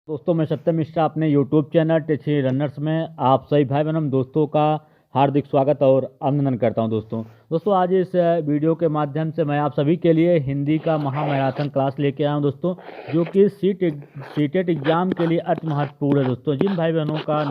दोस्तों मैं सत्यम मिश्रा अपने YouTube चैनल टेची रनर्स में आप सभी भाई बहनों दोस्तों का हार्दिक स्वागत और अभिनंदन करता हूं। दोस्तों आज इस वीडियो के माध्यम से मैं आप सभी के लिए हिंदी का महामैराथन क्लास लेके आया हूं दोस्तों, जो कि सीटेट एग्ज़ाम के लिए अति महत्वपूर्ण है। दोस्तों जिन भाई बहनों का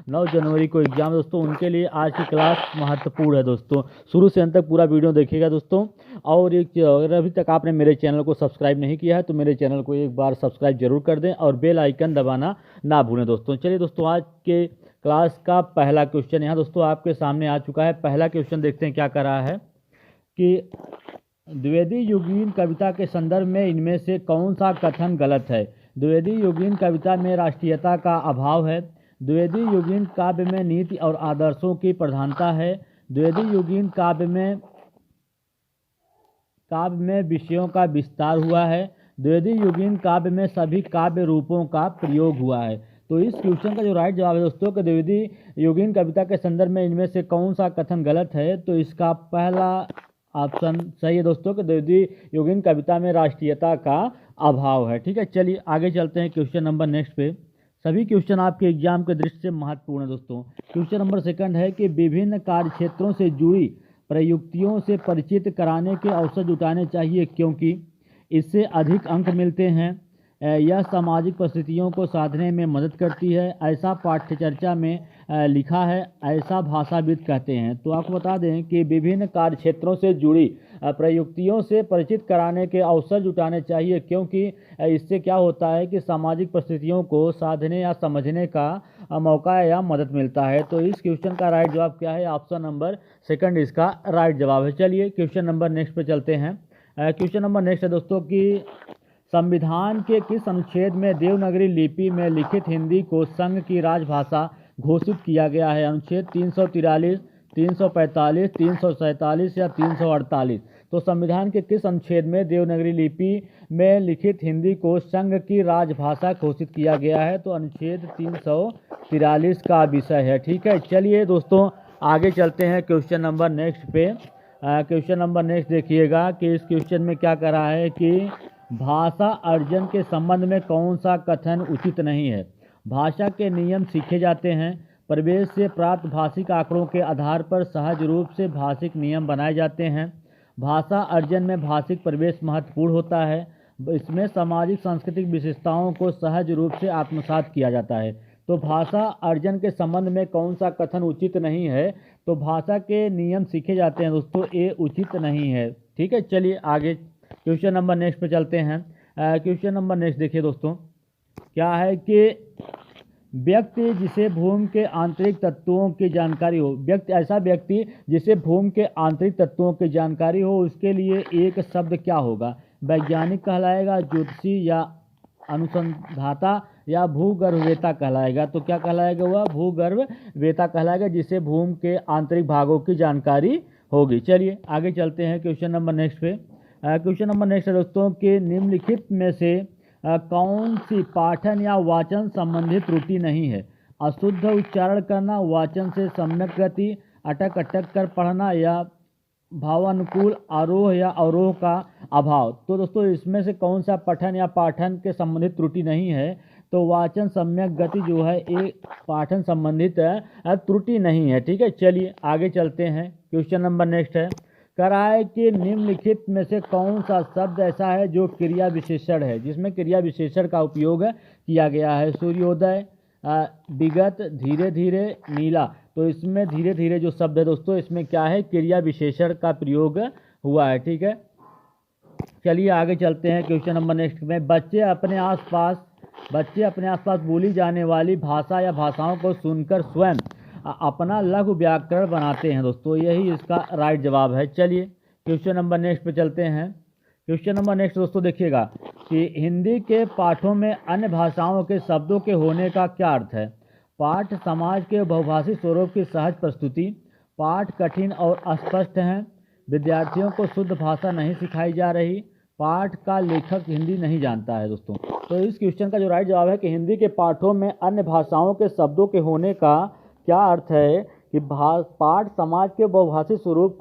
9 जनवरी को एग्ज़ाम है दोस्तों, उनके लिए आज की क्लास महत्वपूर्ण है। दोस्तों शुरू से अंत तक पूरा वीडियो देखिएगा दोस्तों। और एक अगर अभी तक आपने मेरे चैनल को सब्सक्राइब नहीं किया है तो मेरे चैनल को एक बार सब्सक्राइब जरूर कर दें और बेल आइकन दबाना ना भूलें। दोस्तों चलिए दोस्तों, आज के क्लास का पहला क्वेश्चन यहाँ दोस्तों आपके सामने आ चुका है। पहला क्वेश्चन देखते हैं क्या कर रहा है कि द्विवेदी युगीन कविता के संदर्भ में इनमें से कौन सा कथन गलत है। द्विवेदी युगीन कविता में राष्ट्रीयता का अभाव है। द्विवेदी युगीन काव्य में नीति और आदर्शों की प्रधानता है। द्विवेदी युगीन काव्य में विषयों का विस्तार हुआ है। द्विवेदी युगीन काव्य में सभी काव्य रूपों का प्रयोग हुआ है। तो इस क्वेश्चन का जो राइट जवाब है दोस्तों कि द्विवेदी युगीन कविता के संदर्भ में इनमें से कौन सा कथन गलत है, तो इसका पहला ऑप्शन सही है दोस्तों कि द्विवेदी युगीन कविता में राष्ट्रीयता का अभाव है। ठीक है, चलिए आगे चलते हैं क्वेश्चन नंबर नेक्स्ट पे। सभी क्वेश्चन आपके एग्जाम के दृष्टि से महत्वपूर्ण है दोस्तों। क्वेश्चन नंबर सेकंड है कि विभिन्न कार्य क्षेत्रों से जुड़ी प्रयुक्तियों से परिचित कराने के अवसर जुटाने चाहिए, क्योंकि इससे अधिक अंक मिलते हैं। यह सामाजिक परिस्थितियों को साधने में मदद करती है। ऐसा पाठ्यचर्चा में लिखा है, ऐसा भाषाविद कहते हैं। तो आपको बता दें कि विभिन्न कार्य क्षेत्रों से जुड़ी प्रयुक्तियों से परिचित कराने के अवसर जुटाने चाहिए, क्योंकि इससे क्या होता है कि सामाजिक परिस्थितियों को साधने या समझने का मौका या मदद मिलता है। तो इस क्वेश्चन का राइट जवाब क्या है? ऑप्शन नंबर सेकंड इसका राइट जवाब है। चलिए क्वेश्चन नंबर नेक्स्ट पे चलते हैं। क्वेश्चन नंबर नेक्स्ट है दोस्तों कि संविधान के किस अनुच्छेद में देवनागरी लिपि में लिखित हिंदी को संघ की राजभाषा घोषित किया गया है? अनुच्छेद 343, 345, 347 या 348। तो संविधान के किस अनुच्छेद में देवनागरी लिपि में लिखित हिंदी को संघ की राजभाषा घोषित किया गया है? तो अनुच्छेद 343 का विषय है। ठीक है, चलिए दोस्तों आगे चलते हैं क्वेश्चन नंबर नेक्स्ट पे। क्वेश्चन नंबर नेक्स्ट देखिएगा कि इस क्वेश्चन में क्या कर रहा है कि भाषा अर्जन के संबंध में कौन सा कथन उचित नहीं है। भाषा के नियम सीखे जाते हैं। परिवेश से प्राप्त भाषिक आंकड़ों के आधार पर सहज रूप से भाषिक नियम बनाए जाते हैं। भाषा अर्जन में भाषिक परिवेश महत्वपूर्ण होता है। इसमें सामाजिक सांस्कृतिक विशेषताओं को सहज रूप से आत्मसात किया जाता है। तो भाषा अर्जन के संबंध में कौन सा कथन उचित नहीं है? तो भाषा के नियम सीखे जाते हैं दोस्तों, ये उचित नहीं है। ठीक है, चलिए आगे क्वेश्चन नंबर नेक्स्ट पे चलते हैं। क्वेश्चन नंबर नेक्स्ट देखिए दोस्तों, क्या है कि व्यक्ति जिसे भूमि के आंतरिक तत्वों की जानकारी हो, ऐसा व्यक्ति जिसे भूमि के आंतरिक तत्वों की जानकारी हो, उसके लिए एक शब्द क्या होगा? वैज्ञानिक कहलाएगा, ज्योतिषी या अनुसंधाता या भूगर्भवेता कहलाएगा? तो क्या कहलाएगा? वह भूगर्भवेता कहलाएगा, जिसे भूमि के आंतरिक भागों की जानकारी होगी। चलिए आगे चलते हैं क्वेश्चन नंबर नेक्स्ट पे। क्वेश्चन नंबर नेक्स्ट है दोस्तों कि निम्नलिखित में से कौन सी पाठन या वाचन संबंधित त्रुटि नहीं है? अशुद्ध उच्चारण करना, वाचन से सम्यक गति, अटक अटक कर पढ़ना या भावानुकूल आरोह या अवरोह का अभाव। तो दोस्तों इसमें से कौन सा पठन या पाठन के संबंधित त्रुटि नहीं है? तो वाचन सम्यक गति जो है ये पाठन संबंधित त्रुटि नहीं है। ठीक है, चलिए आगे चलते हैं। क्वेश्चन नंबर नेक्स्ट है, कराए कि निम्नलिखित में से कौन सा शब्द ऐसा है जो क्रिया विशेषण है, जिसमें क्रिया विशेषण का उपयोग किया गया है? सूर्योदय, विगत, धीरे धीरे, नीला। तो इसमें धीरे धीरे जो शब्द है दोस्तों, इसमें क्या है? क्रिया विशेषण का प्रयोग हुआ है। ठीक है, चलिए आगे चलते हैं क्वेश्चन नंबर नेक्स्ट में। बच्चे अपने आसपास बोली जाने वाली भाषा या भाषाओं को सुनकर स्वयं अपना लघु व्याकरण बनाते हैं दोस्तों, यही इसका राइट जवाब है। चलिए क्वेश्चन नंबर नेक्स्ट पे चलते हैं। क्वेश्चन नंबर नेक्स्ट दोस्तों देखिएगा कि हिंदी के पाठों में अन्य भाषाओं के शब्दों के होने का क्या अर्थ है? पाठ समाज के बहुभाषी स्वरूप की सहज प्रस्तुति, पाठ कठिन और अस्पष्ट हैं, विद्यार्थियों को शुद्ध भाषा नहीं सिखाई जा रही, पाठ का लेखक हिंदी नहीं जानता है दोस्तों। तो इस क्वेश्चन का जो राइट जवाब है कि हिंदी के पाठों में अन्य भाषाओं के शब्दों के होने का क्या अर्थ है कि पाठ समाज के बहुभाषी स्वरूप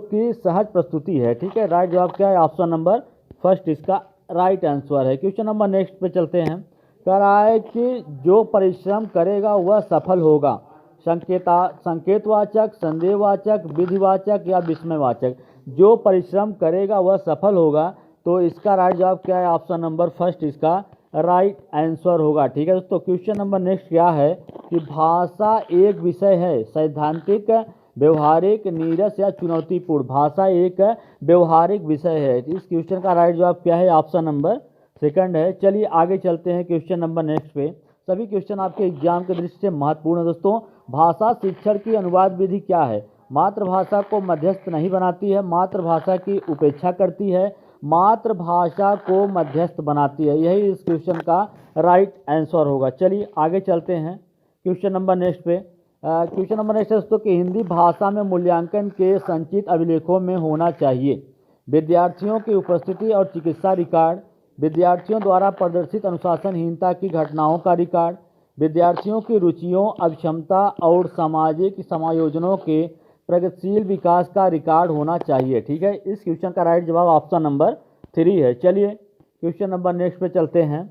की सहज प्रस्तुति है। ठीक है, राइट जवाब क्या है? ऑप्शन नंबर फर्स्ट इसका राइट आंसर है। क्वेश्चन नंबर नेक्स्ट पे चलते हैं। कह रहा है कि जो परिश्रम करेगा वह सफल होगा। संकेतवाचक, संदेहवाचक, विधिवाचक या विस्मयवाचक। जो परिश्रम करेगा वह सफल होगा, तो इसका राइट जवाब क्या है? ऑप्शन नंबर फर्स्ट इसका राइट आंसर होगा। ठीक है दोस्तों, क्वेश्चन नंबर नेक्स्ट क्या है कि भाषा एक विषय है, सैद्धांतिक, व्यवहारिक, नीरस या चुनौतीपूर्ण। भाषा एक व्यवहारिक विषय है। इस क्वेश्चन का राइट जवाब क्या है? ऑप्शन नंबर सेकंड है। चलिए आगे चलते हैं क्वेश्चन नंबर नेक्स्ट पे। सभी क्वेश्चन आपके एग्जाम के दृष्टि से महत्वपूर्ण है दोस्तों। भाषा शिक्षण की अनुवाद विधि क्या है? मातृभाषा को मध्यस्थ नहीं बनाती है, मातृभाषा की उपेक्षा करती है, मातृभाषा को मध्यस्थ बनाती है। यही इस क्वेश्चन का राइट आंसर होगा। चलिए आगे चलते हैं क्वेश्चन नंबर नेक्स्ट पे। क्वेश्चन नंबर नेक्स्ट है दोस्तों कि हिंदी भाषा में मूल्यांकन के संचित अभिलेखों में होना चाहिए विद्यार्थियों की उपस्थिति और चिकित्सा रिकॉर्ड, विद्यार्थियों द्वारा प्रदर्शित अनुशासनहीनता की घटनाओं का रिकॉर्ड, विद्यार्थियों की रुचियों, अक्षमता और सामाजिक समायोजनों के प्रगतिशील विकास का रिकॉर्ड होना चाहिए। ठीक है, इस क्वेश्चन का राइट जवाब ऑप्शन नंबर 3 है। चलिए क्वेश्चन नंबर नेक्स्ट पे चलते हैं।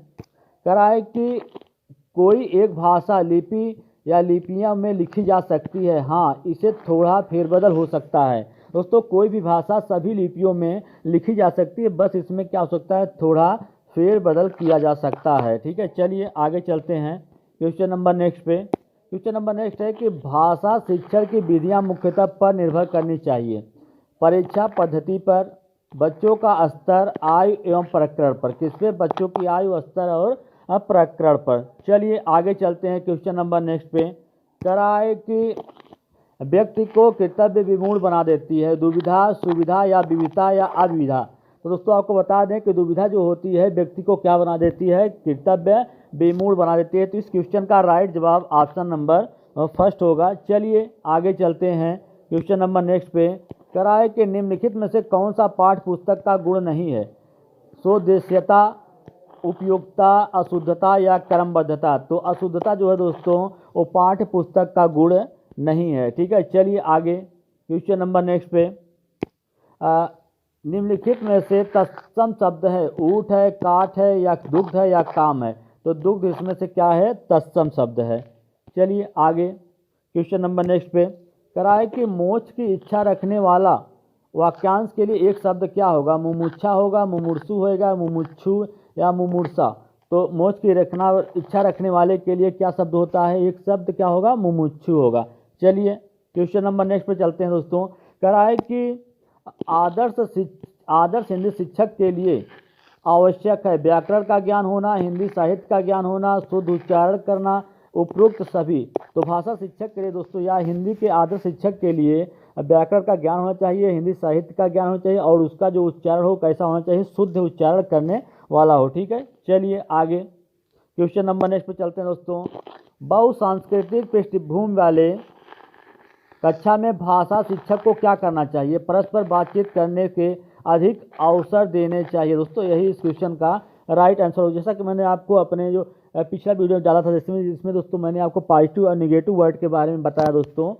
कह रहा है कि कोई एक भाषा लिपि या लिपियां में लिखी जा सकती है। हाँ, इसे थोड़ा फेरबदल हो सकता है। दोस्तों, कोई भी भाषा सभी लिपियों में लिखी जा सकती है, बस इसमें क्या हो सकता है? थोड़ा फेरबदल किया जा सकता है। ठीक है, चलिए आगे चलते हैं क्वेश्चन नंबर नेक्स्ट पे। क्वेश्चन नंबर नेक्स्ट है कि भाषा शिक्षण की विधियां मुख्यतः पर निर्भर करनी चाहिए परीक्षा पद्धति पर, बच्चों का स्तर, आयु एवं प्रकरण पर। किस पे? बच्चों की आयु, स्तर और प्रकरण पर। चलिए आगे चलते हैं क्वेश्चन नंबर नेक्स्ट पे। कह रहा है कि व्यक्ति को कर्तव्य विमूढ़ बना देती है दुविधा, सुविधा या विविधता या अविविधा। तो दोस्तों आपको बता दें कि दुविधा जो होती है व्यक्ति को क्या बना देती है? कर्तव्य विमूढ़ बना देती है। तो इस क्वेश्चन का राइट जवाब ऑप्शन नंबर फर्स्ट होगा। चलिए आगे चलते हैं क्वेश्चन नंबर नेक्स्ट पे। कह रहा है कि निम्नलिखित में से कौन सा पाठ पुस्तक का गुण नहीं है? सोदेश्यता, उपयोगिता, अशुद्धता या क्रमबद्धता। तो अशुद्धता जो है दोस्तों वो पाठ्य पुस्तक का गुण नहीं है। ठीक है, चलिए आगे क्वेश्चन नंबर नेक्स्ट पे। निम्नलिखित में से तत्सम शब्द है? ऊँट है, काठ है या दुग्ध है या काम है। तो दुग्ध इसमें से क्या है? तत्सम शब्द है। चलिए आगे क्वेश्चन नंबर नेक्स्ट पे। कह रहा है कि मोक्ष की इच्छा रखने वाला वाक्यांश के लिए एक शब्द क्या होगा? मुमुक्षा होगा, मुमुर्सु होगा, मुमुक्षु या मुमूर्षा। तो मोक्ष की इच्छा रखने वाले के लिए क्या शब्द होता है? एक शब्द क्या होगा? मुमुक्षु होगा। चलिए क्वेश्चन नंबर नेक्स्ट पे चलते हैं दोस्तों। कह रहा है कि आदर्श हिंदी शिक्षक के लिए आवश्यक है व्याकरण का ज्ञान होना, हिंदी साहित्य का ज्ञान होना, शुद्ध उच्चारण करना, उपरोक्त सभी। तो भाषा शिक्षक के लिए दोस्तों या हिंदी के आदर्श शिक्षक के लिए व्याकरण का ज्ञान होना चाहिए, हिंदी साहित्य का ज्ञान होना चाहिए और उसका जो उच्चारण हो कैसा होना चाहिए? शुद्ध उच्चारण करने वाला हो। ठीक है, चलिए आगे क्वेश्चन नंबर नेक्स्ट पे चलते हैं दोस्तों। बहुसांस्कृतिक पृष्ठभूमि वाले कक्षा में भाषा शिक्षक को क्या करना चाहिए? परस्पर बातचीत करने के अधिक अवसर देने चाहिए। दोस्तों यही इस क्वेश्चन का राइट आंसर हो। जैसा कि मैंने आपको अपने जो पिछला वीडियो डाला था जिसमें दोस्तों मैंने आपको पॉजिटिव और निगेटिव वर्ड के बारे में बताया दोस्तों,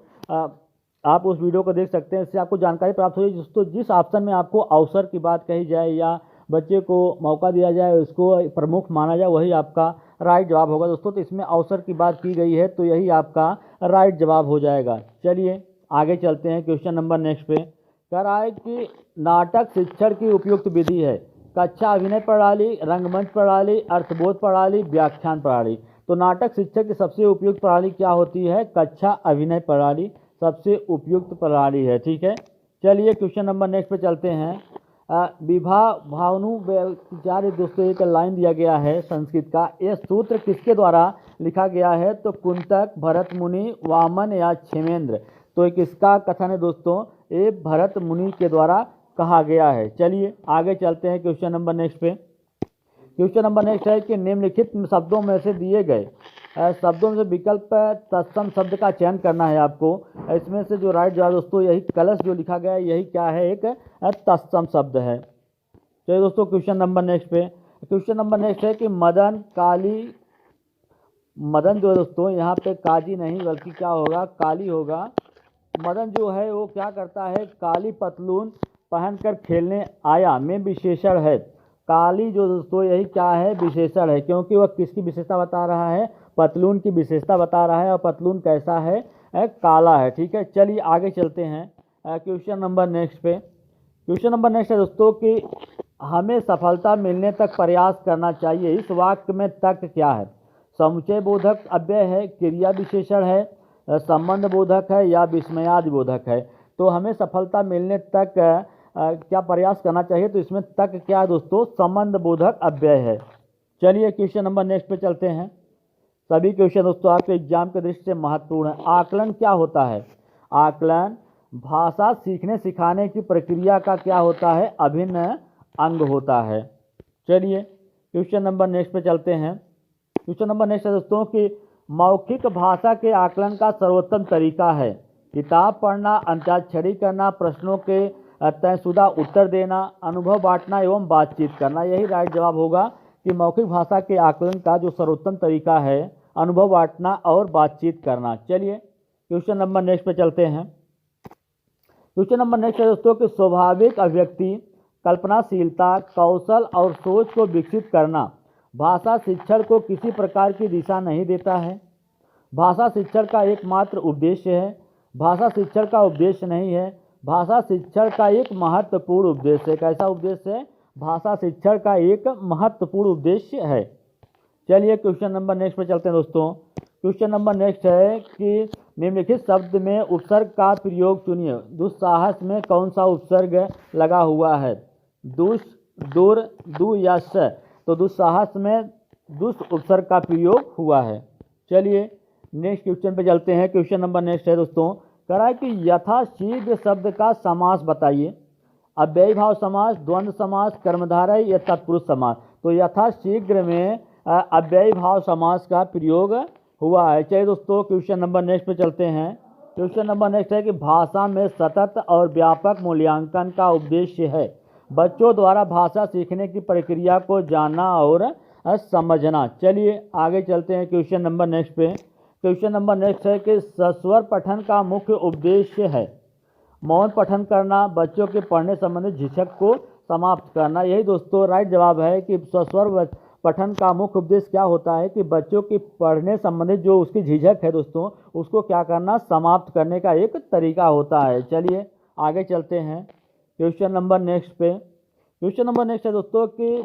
आप उस वीडियो को देख सकते हैं। इससे आपको जानकारी प्राप्त होगी। दोस्तों जिस ऑप्शन में आपको अवसर की बात कही जाए या बच्चे को मौका दिया जाए, उसको प्रमुख माना जाए, वही आपका राइट जवाब होगा दोस्तों। तो इसमें अवसर की बात की गई है तो यही आपका राइट जवाब हो जाएगा। चलिए आगे चलते हैं क्वेश्चन नंबर नेक्स्ट पे। कह रहा है कि नाटक शिक्षण की उपयुक्त विधि है कक्षा अभिनय प्रणाली, रंगमंच प्रणाली, अर्थबोध प्रणाली, व्याख्यान प्रणाली। तो नाटक शिक्षक की सबसे उपयुक्त प्रणाली क्या होती है? कक्षा अभिनय प्रणाली सबसे उपयुक्त प्रणाली है। ठीक है, चलिए क्वेश्चन नंबर नेक्स्ट पे चलते हैं। विभा भानुचार्य दोस्तों एक लाइन दिया गया है संस्कृत का। यह सूत्र किसके द्वारा लिखा गया है? तो कुंतक, भरत मुनि, वामन या क्षेमेंद्र। तो किसका कथन है दोस्तों? ये भरत मुनि के द्वारा कहा गया है। चलिए आगे चलते हैं क्वेश्चन नंबर नेक्स्ट पे। क्वेश्चन नंबर नेक्स्ट है कि निम्नलिखित शब्दों में से दिए गए शब्दों में से विकल्प तत्सम शब्द का चयन करना है आपको। इसमें से जो राइट जवाब दोस्तों यही कलश जो लिखा गया है यही क्या है? एक तत्सम शब्द है। चलिए दोस्तों क्वेश्चन नंबर नेक्स्ट पे। क्वेश्चन नंबर नेक्स्ट है कि मदन जो है दोस्तों यहाँ पे काजी नहीं बल्कि क्या होगा? काली होगा। मदन जो है वो क्या करता है? काली पतलून पहनकर खेलने आया में विशेषण है। काली जो दोस्तों यही क्या है, विशेषण है, क्योंकि वह किसकी विशेषता बता रहा है, पतलून की विशेषता बता रहा है, और पतलून कैसा है, काला है। ठीक है, चलिए आगे चलते हैं क्वेश्चन नंबर नेक्स्ट पे। क्वेश्चन नंबर नेक्स्ट है दोस्तों कि हमें सफलता मिलने तक प्रयास करना चाहिए। इस वाक्य में तक क्या है, समुच्चय बोधक अव्यय है, क्रिया विशेषण है, संबंध बोधक है, या विस्मयादि बोधक है। तो हमें सफलता मिलने तक क्या प्रयास करना चाहिए, तो इसमें तक क्या है दोस्तों, संबंध बोधक अव्यय है। चलिए क्वेश्चन नंबर नेक्स्ट पे चलते हैं। सभी क्वेश्चन दोस्तों आपके एग्जाम के दृष्टि से महत्वपूर्ण है। आकलन क्या होता है, आकलन भाषा सीखने सिखाने की प्रक्रिया का क्या होता है, अभिन्न अंग होता है। चलिए क्वेश्चन नंबर नेक्स्ट पे चलते हैं। क्वेश्चन नंबर नेक्स्ट है दोस्तों कि मौखिक भाषा के आकलन का सर्वोत्तम तरीका है किताब पढ़ना, अंताक्षरी करना, प्रश्नों के तयशुदा उत्तर देना, अनुभव बांटना एवं बातचीत करना। यही राइट जवाब होगा कि मौखिक भाषा के आकलन का जो सर्वोत्तम तरीका है अनुभव बांटना और बातचीत करना। चलिए क्वेश्चन नंबर नेक्स्ट पे चलते हैं। क्वेश्चन नंबर नेक्स्ट है दोस्तों कि स्वाभाविक अभिव्यक्ति, कल्पनाशीलता, कौशल और सोच को विकसित करना भाषा शिक्षण को किसी प्रकार की दिशा नहीं देता है। भाषा शिक्षण का एकमात्र उद्देश्य है, भाषा शिक्षण का उद्देश्य नहीं है। भाषा शिक्षण का एक महत्वपूर्ण उद्देश्य है। कैसा उद्देश्य है, भाषा शिक्षण का एक महत्वपूर्ण उद्देश्य है। चलिए क्वेश्चन नंबर नेक्स्ट पे चलते हैं दोस्तों। क्वेश्चन नंबर नेक्स्ट है कि निम्नलिखित शब्द में उपसर्ग का प्रयोग चुनिए। दुस्साहस में कौन सा उपसर्ग लगा हुआ है, दुस, दुर, दु या स। तो दुस्साहस में दुस उपसर्ग का प्रयोग हुआ है। चलिए नेक्स्ट क्वेश्चन पे चलते हैं। क्वेश्चन नंबर नेक्स्ट है दोस्तों, कह रहा है कि यथाशीघ्र शब्द का समास बताइए। अव्ययी भाव समास, द्वंद्व समास, कर्मधारय या तत्पुरुष समास। तो यथाशीघ्र में अव्ययी भाव समास का प्रयोग हुआ है। चलिए दोस्तों क्वेश्चन नंबर नेक्स्ट पे चलते हैं। क्वेश्चन नंबर नेक्स्ट है कि भाषा में सतत और व्यापक मूल्यांकन का उद्देश्य है बच्चों द्वारा भाषा सीखने की प्रक्रिया को जानना और समझना। चलिए आगे चलते हैं क्वेश्चन नंबर नेक्स्ट पे। क्वेश्चन नंबर नेक्स्ट है कि सस्वर पठन का मुख्य उद्देश्य है मौन पठन करना, बच्चों के पढ़ने संबंधित झिझक को समाप्त करना। यही दोस्तों राइट जवाब है कि सस्वर पठन का मुख्य उद्देश्य क्या होता है कि बच्चों की पढ़ने संबंधित जो उसकी झिझक है दोस्तों उसको क्या करना, समाप्त करने का एक तरीका होता है। चलिए आगे चलते हैं क्वेश्चन नंबर नेक्स्ट पे। क्वेश्चन नंबर नेक्स्ट है दोस्तों कि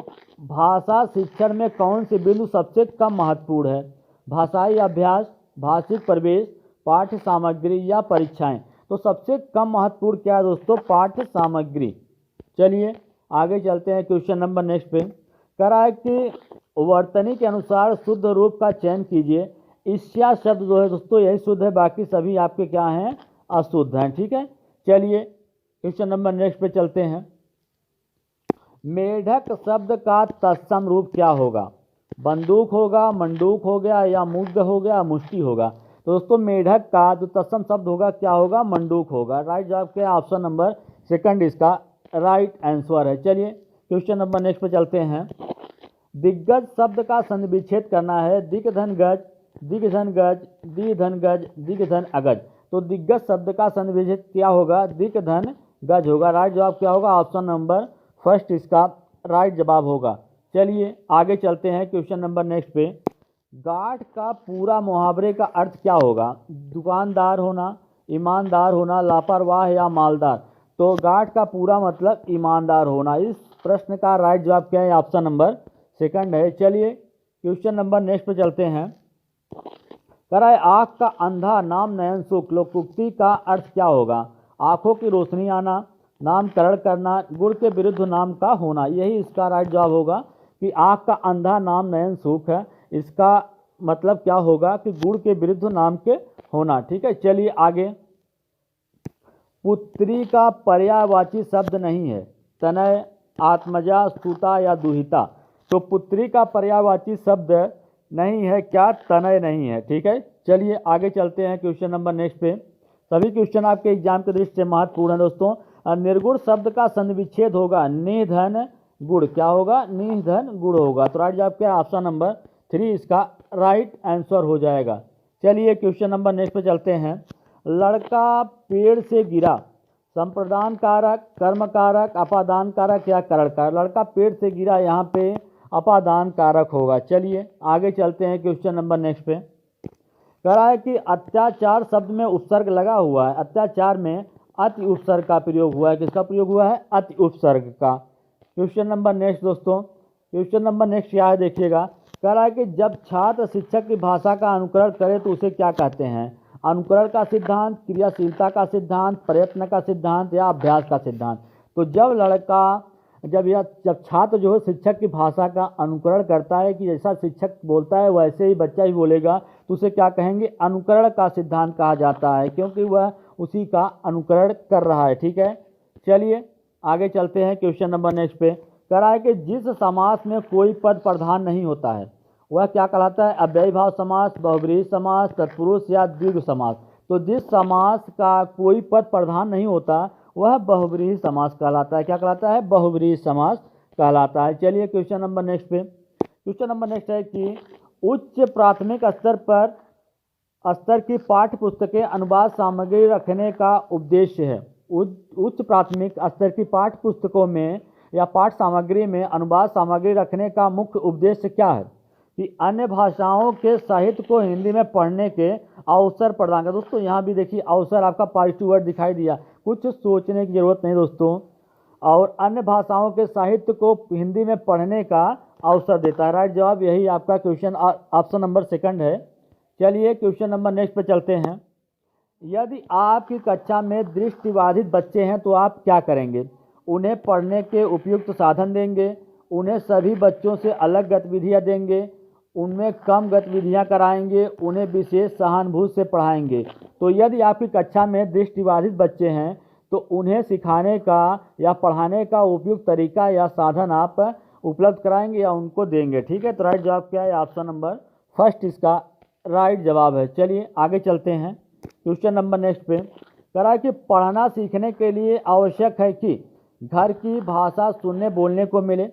भाषा शिक्षण में कौन सी बिंदु सबसे कम महत्वपूर्ण है, भाषाई अभ्यास, भाषिक प्रवेश, पाठ्य सामग्री या परीक्षाएं। तो सबसे कम महत्वपूर्ण क्या है दोस्तों, पाठ्य सामग्री। चलिए आगे चलते हैं क्वेश्चन नंबर नेक्स्ट पे। कह रहा है कि वर्तनी के अनुसार शुद्ध रूप का चयन कीजिए। ईर्ष्या शब्द जो है दोस्तों यही शुद्ध है, बाकी सभी आपके क्या हैं, अशुद्ध हैं। ठीक है, चलिए क्वेश्चन नंबर नेक्स्ट पे चलते हैं। मेढक शब्द का तत्सम रूप क्या होगा, बंदूक होगा, मंडूक हो गया, या मुग्ध हो गया, मुष्टि होगा। तो दोस्तों मेढक का जो तत्सम शब्द होगा क्या होगा, मंडूक होगा। राइट जवाब क्या, ऑप्शन नंबर सेकंड इसका राइट आंसर है। चलिए क्वेश्चन नंबर नेक्स्ट पे चलते हैं। दिग्गज शब्द का संविच्छेद करना है। दिग्धन गज, दिग्धन गज, दिग्धन गज, दिग्धन अगज। तो दिग्गज शब्द का संविच्छेद क्या होगा, दिग्धन गज होगा। राइट जवाब क्या होगा, ऑप्शन नंबर फर्स्ट इसका राइट जवाब होगा। चलिए आगे चलते हैं क्वेश्चन नंबर नेक्स्ट पे। गाठ का पूरा मुहावरे का अर्थ क्या होगा, दुकानदार होना, ईमानदार होना, लापरवाह या मालदार। तो गाठ का पूरा मतलब ईमानदार होना। इस प्रश्न का राइट जवाब क्या है, ऑप्शन नंबर सेकंड है। चलिए क्वेश्चन नंबर नेक्स्ट पे चलते हैं। कह रहा है आँख का अंधा नाम नयन सुख। लोकोक्ति का अर्थ क्या होगा, आँखों की रोशनी आना, नामकरण करना, गुण के विरुद्ध नाम का होना। यही इसका राइट जवाब होगा कि आँख का अंधा नाम नयन सुख है। इसका मतलब क्या होगा कि गुण के विरुद्ध नाम के होना। ठीक है, चलिए आगे। पुत्री का पर्यायवाची शब्द नहीं है, तनय, आत्मजा, सुता या दुहिता। तो पुत्री का पर्यायवाची शब्द नहीं है क्या, तनय नहीं है। ठीक है, चलिए आगे चलते हैं क्वेश्चन नंबर नेक्स्ट पे। सभी क्वेश्चन आपके एग्जाम के दृष्टि से महत्वपूर्ण है दोस्तों। निर्गुण शब्द का संविच्छेद होगा निधन गुण। क्या होगा, निधन गुण होगा। तो राइट जवाब क्या, ऑप्शन नंबर 3 इसका राइट आंसर हो जाएगा। चलिए क्वेश्चन नंबर नेक्स्ट पे चलते हैं। लड़का पेड़ से गिरा संप्रदान कारक, कर्म कारक, अपादान कारक या करण कारक। लड़का पेड़ से गिरा, यहाँ पे अपादान कारक होगा। चलिए आगे चलते हैं क्वेश्चन नंबर नेक्स्ट पे। कह रहा है कि अत्याचार शब्द में उपसर्ग लगा हुआ है। अत्याचार में अति उपसर्ग का प्रयोग हुआ है। किसका प्रयोग हुआ है? अति उपसर्ग का। क्वेश्चन नंबर नेक्स्ट दोस्तों, क्वेश्चन नंबर नेक्स्ट क्या है देखिएगा। कह रहा है कि जब छात्र शिक्षक की भाषा का अनुकरण करे तो उसे क्या कहते हैं? अनुकरण का सिद्धांत, क्रियाशीलता का सिद्धांत, प्रयत्न का सिद्धांत या अभ्यास का सिद्धांत। तो जब छात्र जो है शिक्षक की भाषा का अनुकरण करता है कि जैसा शिक्षक बोलता है वैसे ही बच्चा ही बोलेगा, तो उसे क्या कहेंगे? अनुकरण का सिद्धांत कहा जाता है, क्योंकि वह उसी का अनुकरण कर रहा है। ठीक है, चलिए आगे चलते हैं क्वेश्चन नंबर नेक्स्ट पे। कह रहा है कि जिस समास में कोई पद प्रधान नहीं होता है वह क्या कहलाता है? अव्ययी भाव समास, बहुब्रीहि समास, तत्पुरुष या द्विगु समास। तो जिस समास का कोई पद प्रधान नहीं होता वह बहुब्रीहि समास कहलाता है। क्या कहलाता है? बहुब्रीहि समास कहलाता है। चलिए क्वेश्चन नंबर नेक्स्ट पे। क्वेश्चन नंबर नेक्स्ट है कि उच्च प्राथमिक स्तर की पाठ्य पुस्तकें अनुवाद सामग्री रखने का उद्देश्य है। उच्च प्राथमिक स्तर की पाठ्य पुस्तकों में या पाठ्य सामग्री में अनुवाद सामग्री रखने का मुख्य उद्देश्य क्या है? कि अन्य भाषाओं के साहित्य को हिंदी में पढ़ने के अवसर प्रदान कर। दोस्तों यहाँ भी देखिए अवसर आपका पॉजिटिव वर्ड दिखाई दिया, कुछ सोचने की जरूरत नहीं दोस्तों। और अन्य भाषाओं के साहित्य को हिंदी में पढ़ने का अवसर देता है। राइट जवाब यही आपका क्वेश्चन ऑप्शन नंबर सेकंड है। चलिए क्वेश्चन नंबर नेक्स्ट पे चलते हैं। यदि आपकी कक्षा में दृष्टिबाधित बच्चे हैं तो आप क्या करेंगे? उन्हें पढ़ने के उपयुक्त साधन देंगे, उन्हें सभी बच्चों से अलग गतिविधियां देंगे, उनमें कम गतिविधियां कराएंगे, उन्हें विशेष सहानुभूति से पढ़ाएंगे। तो यदि आपकी कक्षा में दृष्टिबाधित बच्चे हैं तो उन्हें सिखाने का या पढ़ाने का उपयुक्त तरीका या साधन आप उपलब्ध कराएंगे या उनको देंगे। ठीक है, तो राइट जवाब क्या है? ऑप्शन नंबर फर्स्ट इसका राइट जवाब है। चलिए आगे चलते हैं क्वेश्चन नंबर नेक्स्ट पे। कह रहा है कि पढ़ना सीखने के लिए आवश्यक है कि घर की भाषा सुनने बोलने को मिले,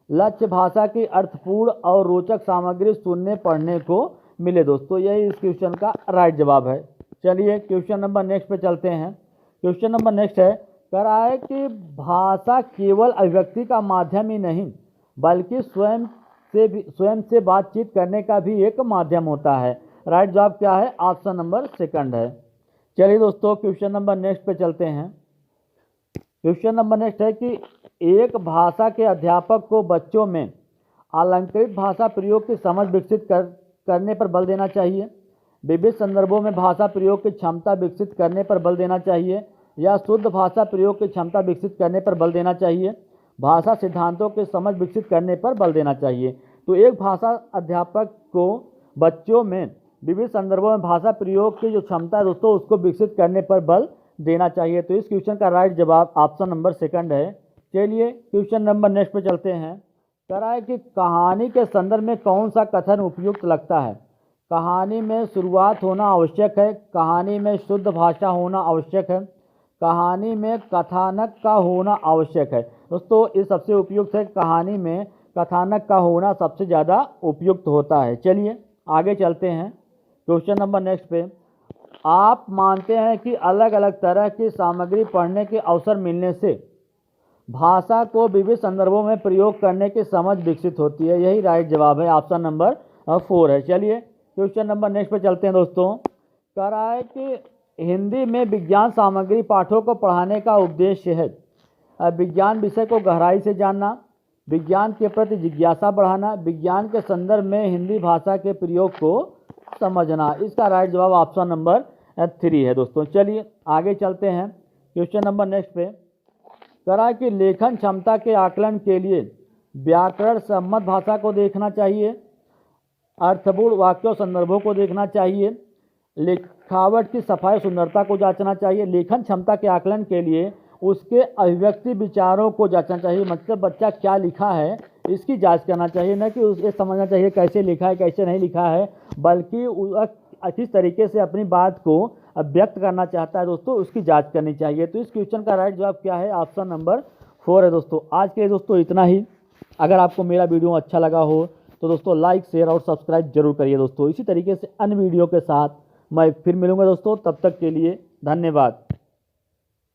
लक्ष्य भाषा की अर्थपूर्ण और रोचक सामग्री सुनने पढ़ने को मिले। दोस्तों यही इस क्वेश्चन का राइट जवाब है। चलिए क्वेश्चन नंबर नेक्स्ट पे चलते हैं। क्वेश्चन नंबर नेक्स्ट है, कह रहा है कि भाषा केवल अभिव्यक्ति का माध्यम ही नहीं बल्कि स्वयं से बातचीत करने का भी एक माध्यम होता है। राइट जवाब क्या है? ऑप्शन नंबर सेकंड है। चलिए दोस्तों क्वेश्चन नंबर नेक्स्ट पे चलते हैं। क्वेश्चन नंबर नेक्स्ट है कि एक भाषा के अध्यापक को बच्चों में अलंकृत भाषा प्रयोग की समझ विकसित करने पर बल देना चाहिए, विविध संदर्भों में भाषा प्रयोग की क्षमता विकसित करने पर बल देना चाहिए या शुद्ध भाषा प्रयोग की क्षमता विकसित करने पर बल देना चाहिए, भाषा सिद्धांतों की समझ विकसित करने पर बल देना चाहिए। तो एक भाषा अध्यापक को बच्चों में विविध संदर्भों में भाषा प्रयोग की जो क्षमता है दोस्तों उसको विकसित करने पर बल देना चाहिए। तो इस क्वेश्चन का राइट जवाब ऑप्शन नंबर सेकंड है। चलिए क्वेश्चन नंबर नेक्स्ट पे चलते हैं। कह रहा है कि कहानी के संदर्भ में कौन सा कथन उपयुक्त लगता है? कहानी में शुरुआत होना आवश्यक है, कहानी में शुद्ध भाषा होना आवश्यक है, कहानी में कथानक का होना आवश्यक है। दोस्तों इस सबसे उपयुक्त है कहानी में कथानक का होना सबसे ज़्यादा उपयुक्त होता है। चलिए आगे चलते हैं क्वेश्चन नंबर नेक्स्ट पे। आप मानते हैं कि अलग अलग तरह की सामग्री पढ़ने के अवसर मिलने से भाषा को विविध संदर्भों में प्रयोग करने की समझ विकसित होती है। यही राइट जवाब है, ऑप्शन नंबर 4 है। चलिए क्वेश्चन नंबर नेक्स्ट पे चलते हैं दोस्तों। कह रहा है कि हिंदी में विज्ञान सामग्री पाठों को पढ़ाने का उद्देश्य है विज्ञान विषय को गहराई से जानना, विज्ञान के प्रति जिज्ञासा बढ़ाना, विज्ञान के संदर्भ में हिंदी भाषा के प्रयोग को समझना। इसका राइट जवाब ऑप्शन नंबर 3 है दोस्तों। चलिए आगे चलते हैं क्वेश्चन नंबर नेक्स्ट पे। कह रहा है कि लेखन क्षमता के आकलन के लिए व्याकरण सम्मत भाषा को देखना चाहिए, अर्थपूर्ण वाक्यों संदर्भों को देखना चाहिए, लिखावट की सफाई सुंदरता को जांचना चाहिए। लेखन क्षमता के आकलन के लिए उसके अभिव्यक्ति विचारों को जांचना चाहिए, मतलब बच्चा क्या लिखा है इसकी जांच करना चाहिए, न कि उसे समझना चाहिए कैसे लिखा है कैसे नहीं लिखा है, बल्कि अच्छी तरीके से अपनी बात को व्यक्त करना चाहता है दोस्तों उसकी जांच करनी चाहिए। तो इस क्वेश्चन का राइट जवाब क्या है? ऑप्शन नंबर 4 है दोस्तों। आज के लिए दोस्तों इतना ही। अगर आपको मेरा वीडियो अच्छा लगा हो तो दोस्तों लाइक शेयर और सब्सक्राइब जरूर करिए दोस्तों। इसी तरीके से अन्य वीडियो के साथ मैं फिर मिलूंगा दोस्तों, तब तक के लिए धन्यवाद।